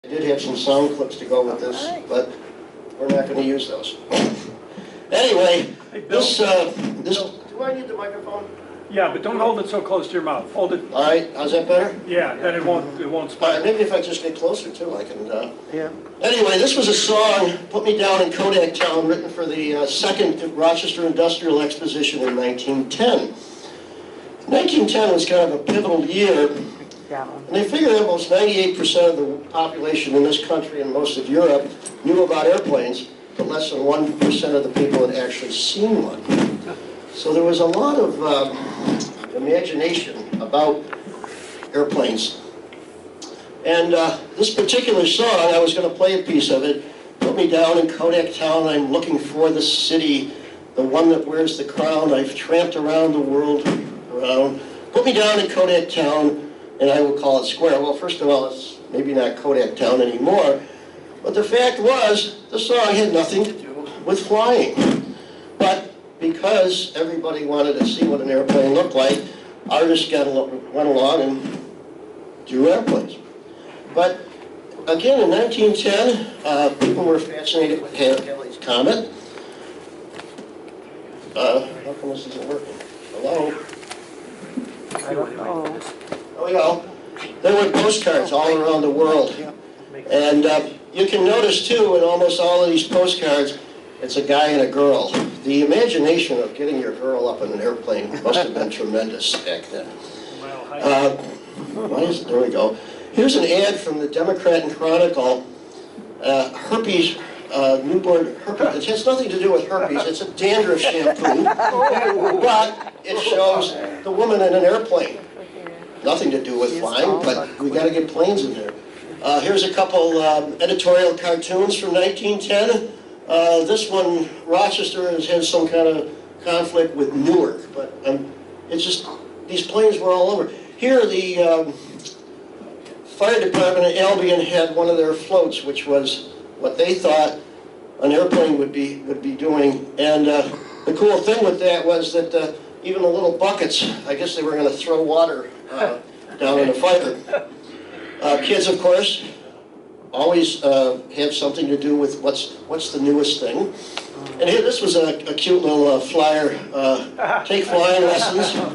did have some sound clips to go with this, but we're not going to use those. Anyway, this, do I need the microphone? Yeah, but don't hold it so close to your mouth. Hold it. All right, how's that better? Yeah, then it won't All right, spike. maybe if I just get closer too, I can. Yeah. Anyway, this was a song, Put Me Down in Kodak Town, written for the second Rochester Industrial Exposition in 1910. 1910 was kind of a pivotal year, and they figured that almost 98% of the population in this country and most of Europe knew about airplanes, but less than 1% of the people had actually seen one. So there was a lot of imagination about airplanes. And this particular song, I was going to play a piece of it. Put me down in Kodak Town, I'm looking for the city, the one that wears the crown. I've tramped around the world around. Put me down in Kodak Town, and I will call it square. Well, first of all, it's maybe not Kodak Town anymore. But the fact was, the song had nothing to do with flying. But because everybody wanted to see what an airplane looked like, artists went along and drew airplanes. But again, in 1910, people were fascinated with Halley's Comet. How come this isn't working? Hello? I don't know. Oh, we go. There were postcards all around the world. And you can notice, too, in almost all of these postcards, it's a guy and a girl. The imagination of getting your girl up in an airplane must have been tremendous back then. There we go. Here's an ad from the Democrat and Chronicle. Herpes, newborn herpes. It has nothing to do with herpes. It's a dandruff shampoo. But it shows the woman in an airplane. Nothing to do with flying, but we got to get planes in there. Here's a couple editorial cartoons from 1910. This one, Rochester, has some kind of conflict with Newark, but it's just, these planes were all over. Here, the fire department at Albion had one of their floats, which was what they thought an airplane would be doing. And the cool thing with that was that even the little buckets, I guess they were going to throw water down in the fire. Kids, of course, always have something to do with what's the newest thing. And here, this was a cute little flyer. Take flying lessons. Now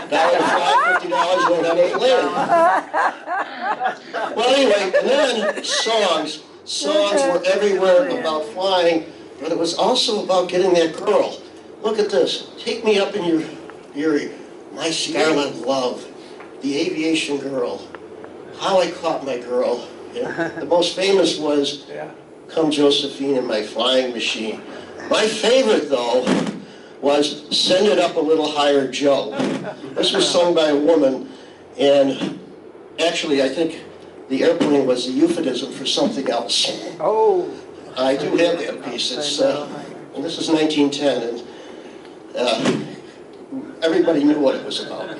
to fly $50 when I'm a plane. Well, anyway, and then songs. Songs were everywhere about flying, but it was also about getting that girl. Look at this. Take me up in your my scarlet love, the aviation girl. How I caught my girl. Yeah. The most famous was Come Josephine in My Flying Machine. My favorite, though, was Send It Up a Little Higher, Joe. This was sung by a woman, and actually I think the airplane was a euphemism for something else. Oh. I do have that piece. It's, and this is 1910, and everybody knew what it was about.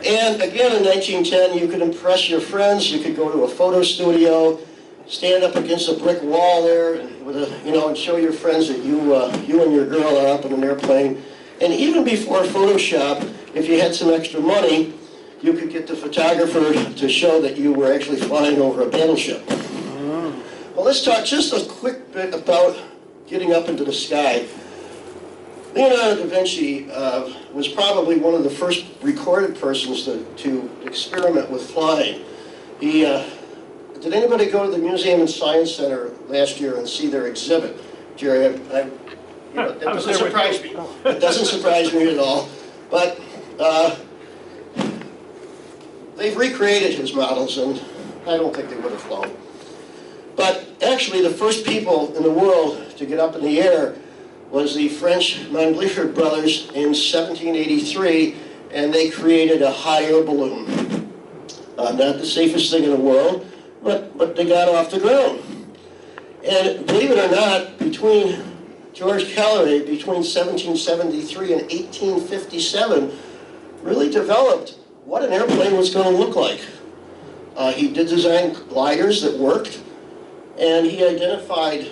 And again, in 1910, you could impress your friends. You could go to a photo studio, stand up against a brick wall there, and with and show your friends that you and your girl are up in an airplane. And even before Photoshop, if you had some extra money, you could get the photographer to show that you were actually flying over a battleship. Well, let's talk just a quick bit about getting up into the sky. Leonardo da Vinci was probably one of the first recorded persons to experiment with flying. Did anybody go to the Museum and Science Center last year and see their exhibit? Jerry, that doesn't surprise me. It doesn't surprise me at all. But they've recreated his models, and I don't think they would have flown. But actually, the first people in the world to get up in the air was the French Mandelier brothers in 1783, and they created a hot air balloon. Not the safest thing in the world, but they got off the ground. And believe it or not, between George Calleray, between 1773 and 1857, really developed what an airplane was going to look like. He did design gliders that worked, and he identified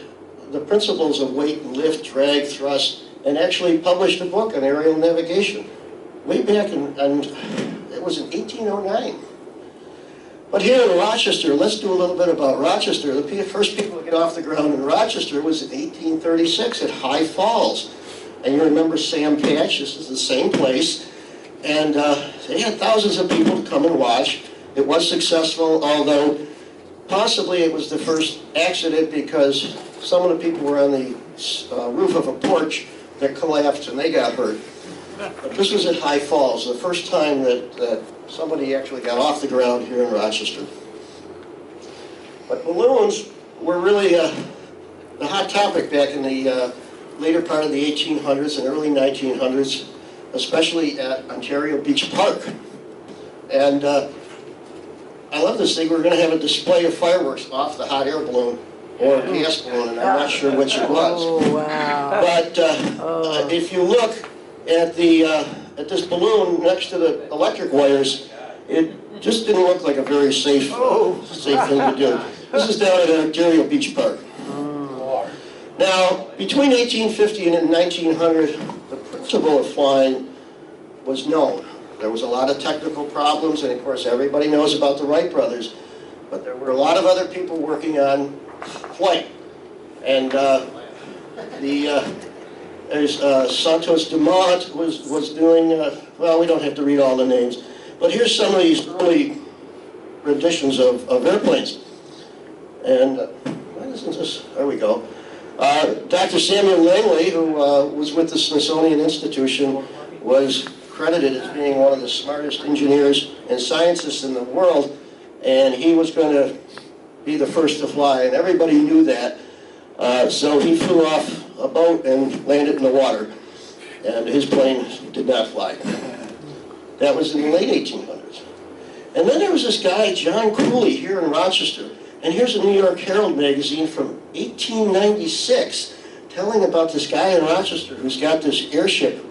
the principles of weight and lift, drag, thrust, and actually published a book on aerial navigation way back it was in 1809. But here in Rochester, let's do a little bit about Rochester. The first people to get off the ground in Rochester was in 1836 at High Falls. And you remember Sam Patch, this is the same place. And they had thousands of people come and watch. It was successful, although possibly it was the first accident because some of the people were on the roof of a porch that collapsed and they got hurt. But this was at High Falls, the first time that somebody actually got off the ground here in Rochester. But balloons were really the hot topic back in the later part of the 1800s and early 1900s, especially at Ontario Beach Park. And I love this thing. We're going to have a display of fireworks off the hot air balloon or a gas balloon, and I'm not sure which it was. Oh, wow. But if you look at this balloon next to the electric wires, it just didn't look like a very safe thing to do. This is down at Ontario Beach Park. Now, between 1850 and 1900, the principle of flying was known. There was a lot of technical problems, and of course everybody knows about the Wright brothers, but there were a lot of other people working on flight. And there's Santos Dumont was doing, well, we don't have to read all the names, but here's some of these early renditions of airplanes. And why isn't this, there we go. Dr. Samuel Langley, who was with the Smithsonian Institution, was credited as being one of the smartest engineers and scientists in the world, and he was going to be the first to fly, and everybody knew that. So he flew off a boat and landed in the water, and his plane did not fly. That was in the late 1800s. And then there was this guy, John Cooley, here in Rochester, and here's a New York Herald magazine from 1896 telling about this guy in Rochester who's got this airship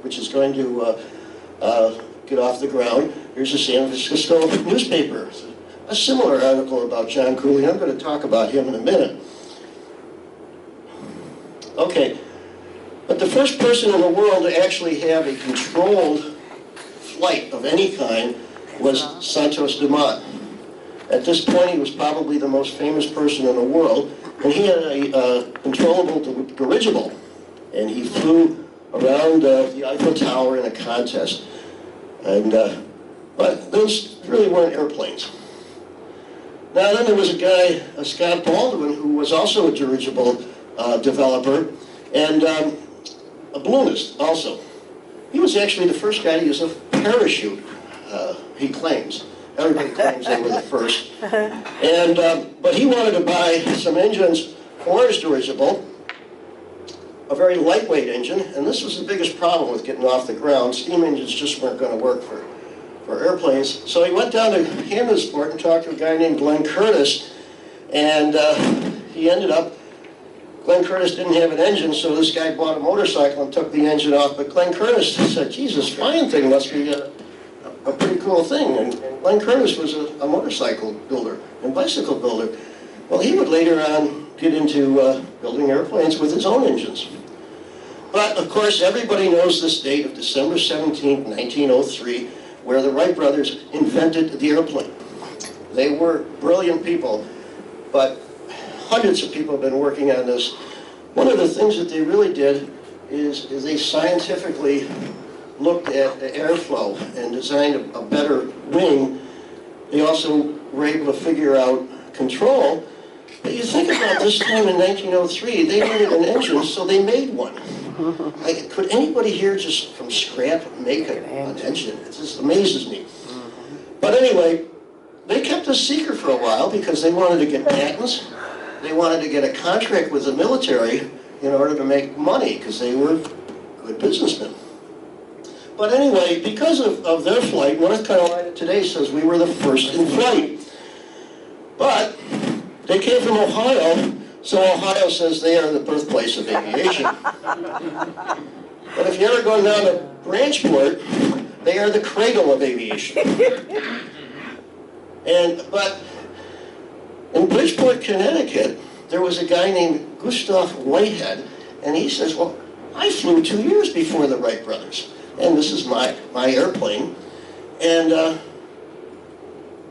which is going to get off the ground. Here's a San Francisco newspaper, a similar article about John Cooley. I'm going to talk about him in a minute. Okay, but the first person in the world to actually have a controlled flight of any kind was Santos Dumont. At this point, he was probably the most famous person in the world, and he had a controllable dirigible, and he flew around the Eiffel Tower in a contest. And but those really weren't airplanes. Now then there was a guy, Scott Baldwin, who was also a dirigible developer, and a balloonist also. He was actually the first guy to use a parachute, he claims. Everybody claims they were the first. And, but he wanted to buy some engines for his dirigible, a very lightweight engine, and this was the biggest problem with getting off the ground. Steam engines just weren't going to work for airplanes. So he went down to Hammondsport and talked to a guy named Glenn Curtis, and he ended up, Glenn Curtis didn't have an engine, so this guy bought a motorcycle and took the engine off, but Glenn Curtis said, Jesus, flying thing must be a pretty cool thing. And Glenn Curtis was a motorcycle builder and bicycle builder. Well, he would later on get into building airplanes with his own engines. But, of course, everybody knows this date of December 17, 1903, where the Wright brothers invented the airplane. They were brilliant people, but hundreds of people have been working on this. One of the things that they really did is they scientifically looked at the airflow and designed a better wing. They also were able to figure out control. But you think about this time in 1903, they needed an engine, so they made one. Like, could anybody here just from scrap make an engine? It just amazes me. But anyway, they kept this secret for a while because they wanted to get patents. They wanted to get a contract with the military in order to make money because they were good businessmen. But anyway, because of their flight, North Carolina Today says we were the first in flight. But they came from Ohio, so Ohio says they are the birthplace of aviation. But if you ever go down to Branchport, they are the cradle of aviation. But in Bridgeport, Connecticut, there was a guy named Gustav Whitehead, and he says, well, I flew 2 years before the Wright brothers, and this is my airplane. And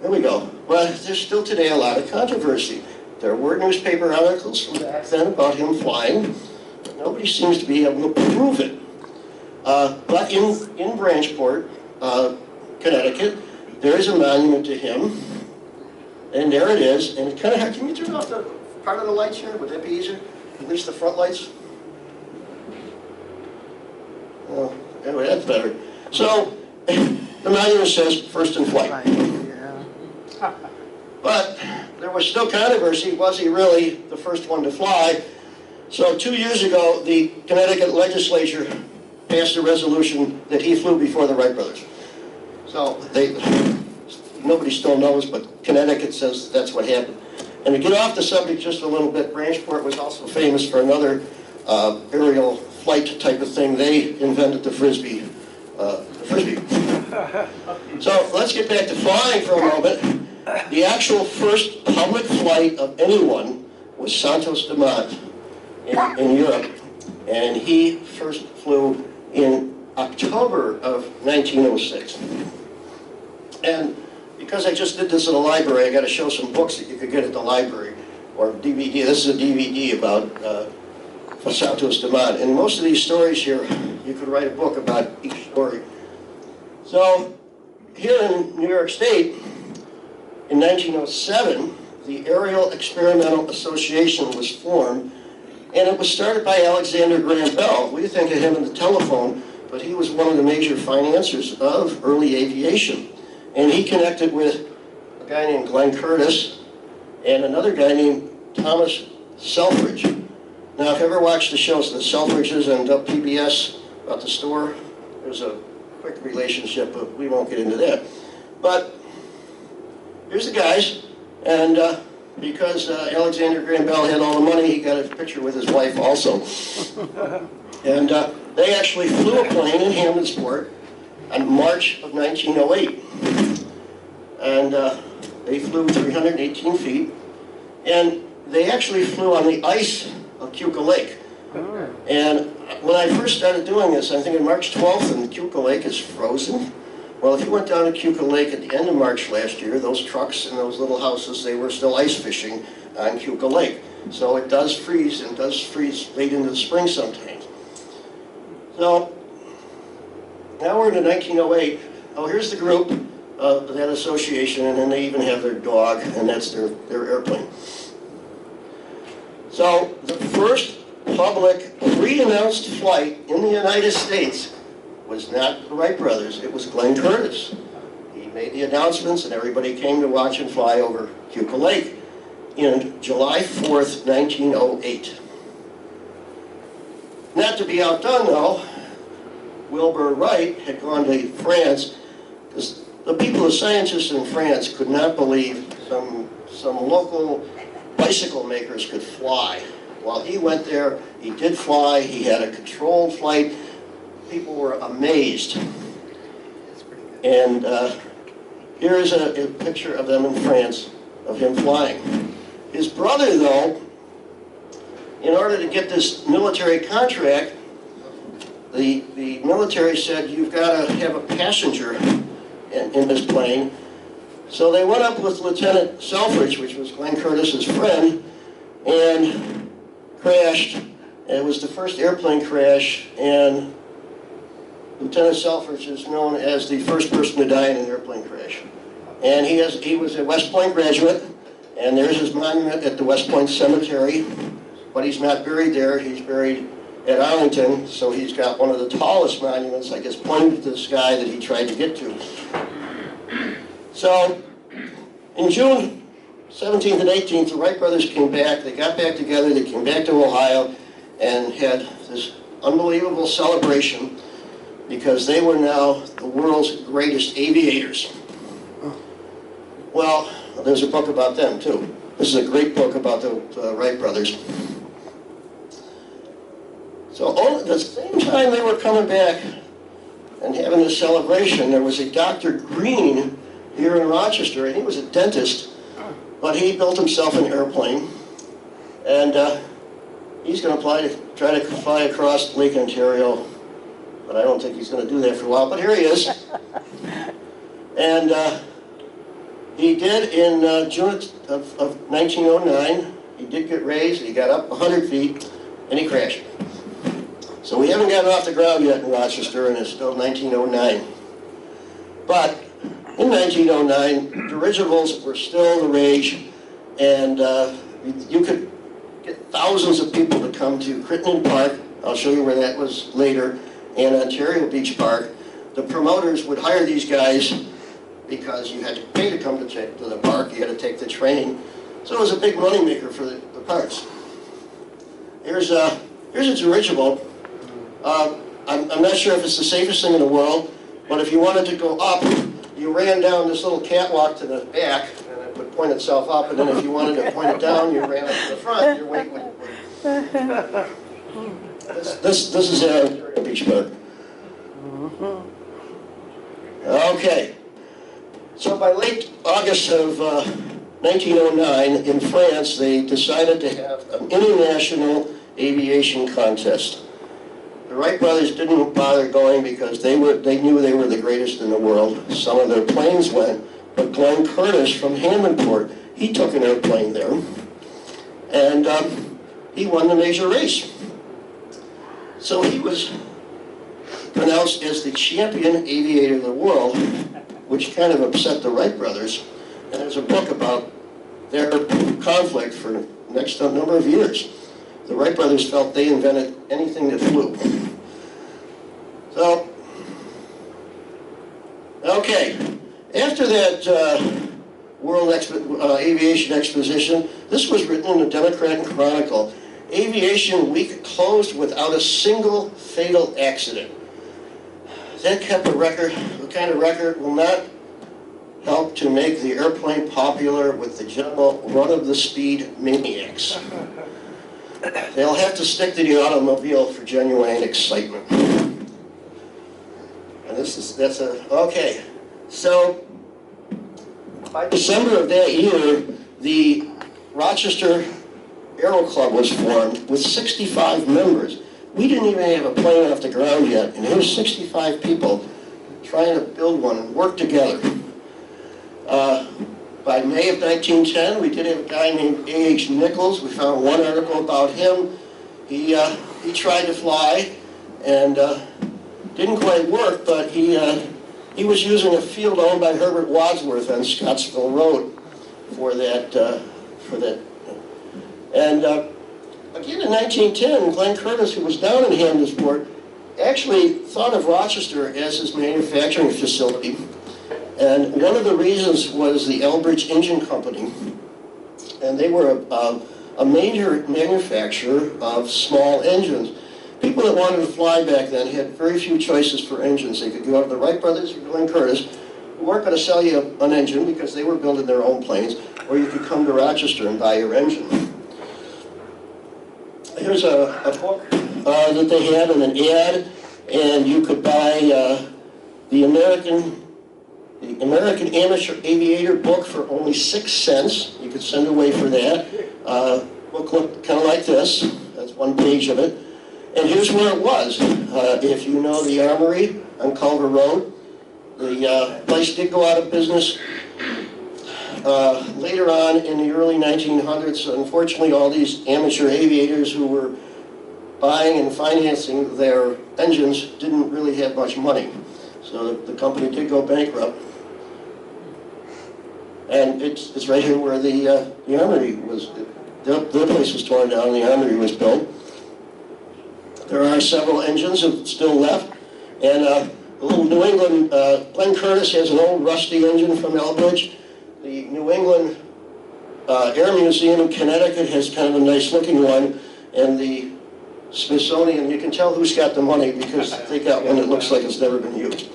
there we go. But there's still today a lot of controversy. There were newspaper articles from back then about him flying. But nobody seems to be able to prove it. But in Branchport, Connecticut, there is a monument to him. And there it is. And it kind of, can you turn off the part of the lights here? Would that be easier? At least the front lights? Oh, anyway, that's better. So, the monument says first in flight. Yeah. But there was still controversy. Was he really the first one to fly? So 2 years ago, the Connecticut legislature passed a resolution that he flew before the Wright brothers. So nobody still knows, but Connecticut says that's what happened. And to get off the subject just a little bit, Branchport was also famous for another aerial flight type of thing. They invented the Frisbee. So let's get back to flying for a moment. The actual first public flight of anyone was Santos Dumont in Europe. And he first flew in October of 1906. And because I just did this in a library, I got to show some books that you could get at the library, or DVD. This is a DVD about Santos Dumont. And most of these stories here, you could write a book about each story. So here in New York State, in 1907, the Aerial Experimental Association was formed, and it was started by Alexander Graham Bell. We think of him in the telephone, but he was one of the major financiers of early aviation. And he connected with a guy named Glenn Curtis and another guy named Thomas Selfridge. Now, if you ever watched the shows, the Selfridges and PBS about the store, there's a quick relationship, but we won't get into that. But here's the guys, and because Alexander Graham Bell had all the money, he got a picture with his wife also. And they actually flew a plane in Hamptonsport in March of 1908. And they flew 318 feet, and they actually flew on the ice of Keuka Lake. And when I first started doing this, I think on March 12th, and Keuka Lake is frozen. Well, if you went down to Keuka Lake at the end of March last year, those trucks and those little houses, they were still ice fishing on Keuka Lake. So it does freeze, and does freeze late into the spring sometimes. So now we're into 1908. Oh, here's the group of that association, and then they even have their dog, and that's their airplane. So the first public pre-announced flight in the United States was not the Wright brothers, it was Glenn Curtis. He made the announcements, and everybody came to watch him fly over Keuka Lake in July 4th, 1908. Not to be outdone, though, Wilbur Wright had gone to France, because the people, the scientists in France, could not believe some local bicycle makers could fly. Well, he went there, he did fly, he had a controlled flight. People were amazed. And here is a picture of them in France, of him flying. His brother, though, in order to get this military contract, the military said, you've got to have a passenger in this plane. So they went up with Lieutenant Selfridge, which was Glenn Curtis's friend, and crashed. It was the first airplane crash, and Lieutenant Selfridge is known as the first person to die in an airplane crash. And he was a West Point graduate, and there's his monument at the West Point Cemetery, but he's not buried there. He's buried at Arlington, so he's got one of the tallest monuments, I guess, pointing to the sky that he tried to get to. So, in June 17th and 18th, the Wright brothers came back. They got back together. They came back to Ohio and had this unbelievable celebration because they were now the world's greatest aviators. Well, there's a book about them, too. This is a great book about the Wright brothers. So at the same time they were coming back and having this celebration, there was a Dr. Green here in Rochester, and he was a dentist, but he built himself an airplane, and he's going to try to fly across Lake Ontario, but I don't think he's going to do that for a while, but here he is. And He did in June of 1909. He did get raised, he got up 100 feet, and he crashed. So we haven't gotten off the ground yet in Rochester, and it's still 1909. But in 1909, dirigibles were still the rage, and you could get thousands of people to come to Crittenden Park. I'll show you where that was later, and Ontario Beach Park. The promoters would hire these guys because you had to pay to come to the park. You had to take the train. So it was a big moneymaker for the parks. Here's a dirigible. I'm not sure if it's the safest thing in the world, but if you wanted to go up, you ran down this little catwalk to the back, and it would point itself up, and then if you wanted to point it down, you ran up to the front, your weight would... This is a beach park. Okay. So by late August of 1909, in France, they decided to have an international aviation contest. The Wright brothers didn't bother going because they knew they were the greatest in the world. Some of their planes went, but Glenn Curtis from Hammondport, he took an airplane there, and he won the major race. So he was pronounced as the champion aviator of the world, which kind of upset the Wright brothers. And there's a book about their conflict for the next number of years. The Wright brothers felt they invented anything that flew. So, okay, after that World Aviation Exposition, this was written in the Democrat and Chronicle. Aviation Week closed without a single fatal accident. That kept a record. The kind of record will not help to make the airplane popular with the general run-of-the-speed maniacs. They'll have to stick to the automobile for genuine excitement. And okay. So, by December of that year, the Rochester Aero Club was formed with 65 members. We didn't even have a plane off the ground yet, and here's 65 people trying to build one and work together. By May of 1910, we did have a guy named A.H. Nichols. We found one article about him. He tried to fly and didn't quite work, but he was using a field owned by Herbert Wadsworth on Scottsville Road for that. And again in 1910, Glenn Curtis, who was down in Hammondsport, actually thought of Rochester as his manufacturing facility. And one of the reasons was the Elbridge Engine Company. And they were a major manufacturer of small engines. People that wanted to fly back then had very few choices for engines. They could go to the Wright brothers or Glenn Curtis, who weren't going to sell you an engine because they were building their own planes, or you could come to Rochester and buy your engine. Here's a book that they had in an ad, and you could buy the American Amateur Aviator book for only 6 cents. You could send away for that. Book looked kind of like this. That's one page of it. And here's where it was. If you know the Armory on Culver Road, the place did go out of business later on in the early 1900s. Unfortunately, all these amateur aviators who were buying and financing their engines didn't really have much money. So the company did go bankrupt. And it's right here where the Armory was. Their place was torn down and the Armory was built. There are several engines that still left. And the little New England, Glenn Curtis has an old rusty engine from Elbridge. The New England Air Museum in Connecticut has kind of a nice looking one. And the Smithsonian, you can tell who's got the money because they got one that looks like it's never been used.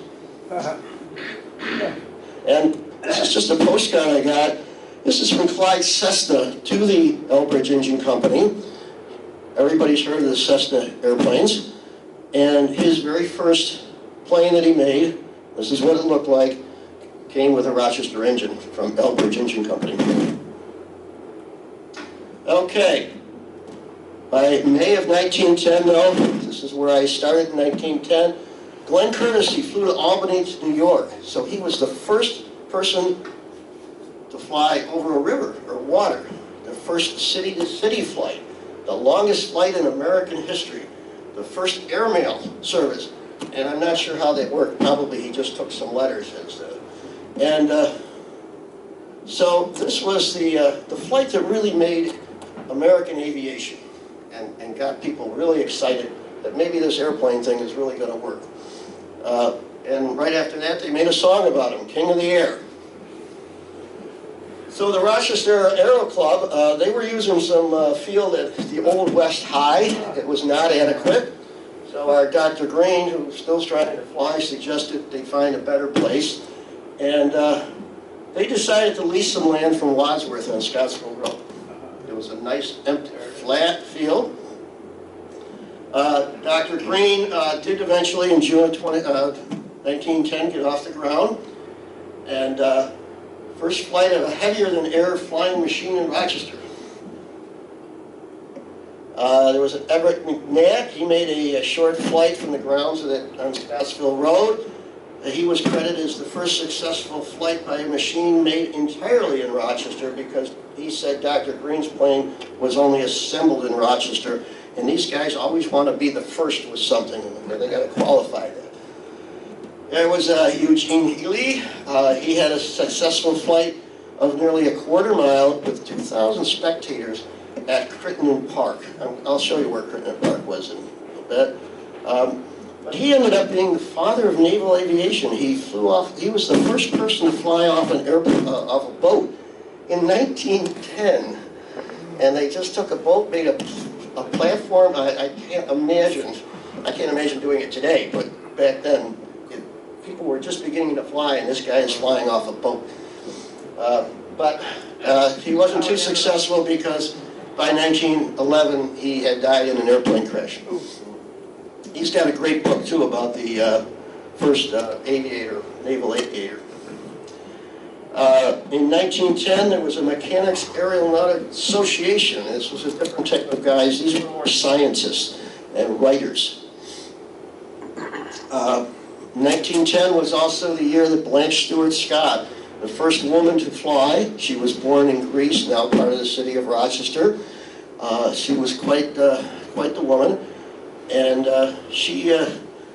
And this is just a postcard I got. This is from Clyde Cessna to the Elbridge Engine Company. Everybody's heard of the Cessna airplanes. And his very first plane that he made, this is what it looked like, came with a Rochester engine from Elbridge Engine Company. Okay. By May of 1910, though, this is where I started in 1910, Glenn Curtis, he flew to Albany to New York. So he was the first person to fly over a river or water, the first city-to-city flight, the longest flight in American history, the first airmail service, and I'm not sure how that worked. Probably he just took some letters instead. And so this was the flight that really made American aviation and got people really excited that maybe this airplane thing is really going to work. And right after that, they made a song about him, King of the Air. So the Rochester Aero Club, they were using some field at the Old West High. It was not adequate. So our Dr. Green, who was still trying to fly, suggested they find a better place. And they decided to lease some land from Wadsworth on Scottsville Road. It was a nice, empty, flat field. Dr. Green did eventually, in June of 1910, get off the ground. And first flight of a heavier-than-air flying machine in Rochester. There was an Everett McNatt. He made a short flight from the grounds on Scottsville Road. He was credited as the first successful flight by a machine made entirely in Rochester, because he said Dr. Green's plane was only assembled in Rochester, and these guys always want to be the first with something, and they got to qualify that. There was Eugene Healy. He had a successful flight of nearly a quarter mile with 2,000 spectators at Crittenden Park. I'll show you where Crittenden Park was in a bit. But he ended up being the father of naval aviation. He flew off. He was the first person to fly off an airplane, off a boat in 1910. And they just took a boat, made a platform. I can't imagine doing it today, but back then, people were just beginning to fly, and this guy is flying off a boat. But he wasn't too successful, because by 1911, he had died in an airplane crash. He's got a great book, too, about the first naval aviator. In 1910, there was a Mechanics Aeronautic Association. This was a different type of guys. These were more scientists and writers. 1910 was also the year that Blanche Stewart Scott, the first woman to fly. She was born in Greece, now part of the city of Rochester. She was quite the woman, and she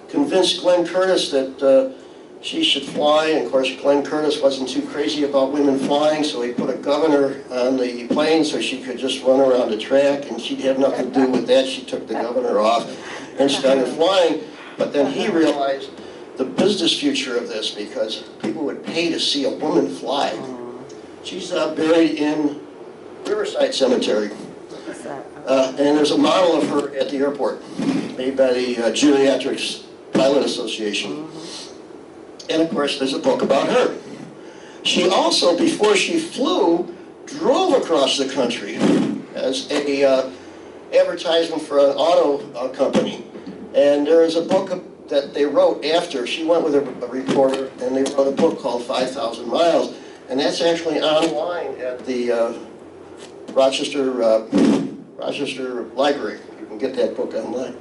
convinced Glenn Curtis that she should fly. And of course, Glenn Curtis wasn't too crazy about women flying, so he put a governor on the plane so she could just run around the track, and she'd have nothing to do with that. She took the governor off and started flying. But then he realized the business future of this, because people would pay to see a woman fly. She's buried in Riverside Cemetery. And there's a model of her at the airport, made by the Geriatrics Pilot Association. And of course, there's a book about her. She also, before she flew, drove across the country as a advertisement for an auto company. And there is a book that they wrote after. She went with a reporter, and they wrote a book called 5,000 Miles. And that's actually online at the Rochester Library. You can get that book online.